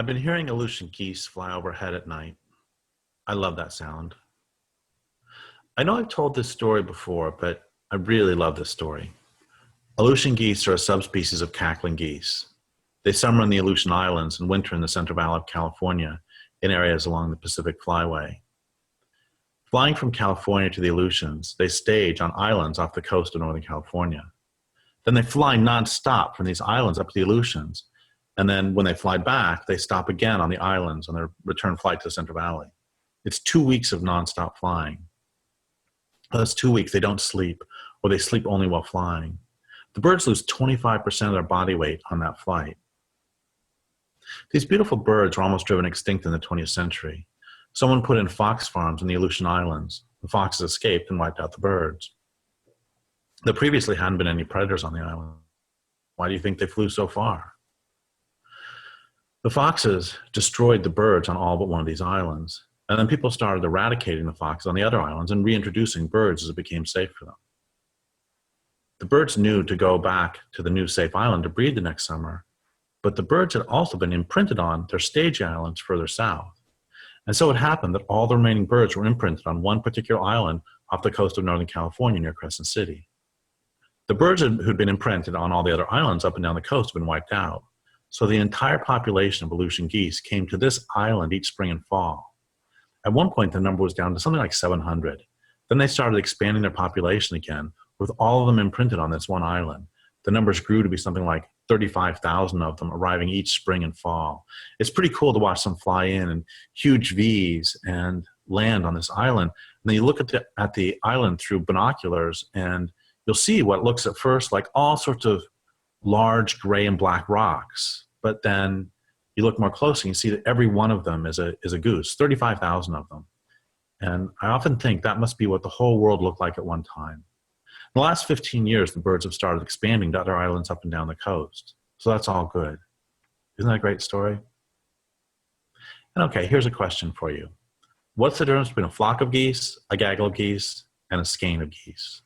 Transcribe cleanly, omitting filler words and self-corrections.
I've been hearing Aleutian geese fly overhead at night. I love that sound. I know I've told this story before, but I really love this story. Aleutian geese are a subspecies of cackling geese. They summer in the Aleutian Islands and winter in the Central Valley of California in areas along the Pacific Flyway. Flying from California to the Aleutians, they stage on islands off the coast of Northern California. Then they fly nonstop from these islands up to the Aleutians. And then when they fly back, they stop again on the islands on their return flight to the Central Valley. It's 2 weeks of nonstop flying. Those 2 weeks, they don't sleep, or they sleep only while flying. The birds lose 25% of their body weight on that flight. These beautiful birds were almost driven extinct in the 20th century. Someone put in fox farms in the Aleutian Islands. The foxes escaped and wiped out the birds. There previously hadn't been any predators on the island. Why do you think they flew so far? The foxes destroyed the birds on all but one of these islands, and then people started eradicating the foxes on the other islands and reintroducing birds as it became safe for them. The birds knew to go back to the new safe island to breed the next summer, but the birds had also been imprinted on their stage islands further south. And so it happened that all the remaining birds were imprinted on one particular island off the coast of Northern California near Crescent City. The birds who'd been imprinted on all the other islands up and down the coast had been wiped out. So the entire population of Aleutian geese came to this island each spring and fall. At one point, the number was down to something like 700. Then they started expanding their population again, with all of them imprinted on this one island. The numbers grew to be something like 35,000 of them arriving each spring and fall. It's pretty cool to watch them fly in huge V's and land on this island. And then you look at the island through binoculars, and you'll see what looks at first like all sorts of large gray and black rocks. But then you look more closely and you see that every one of them is a goose, 35,000 of them. And I often think that must be what the whole world looked like at one time. In the last 15 years, the birds have started expanding to other islands up and down the coast. So that's all good. Isn't that a great story? And okay, here's a question for you. What's the difference between a flock of geese, a gaggle of geese, and a skein of geese?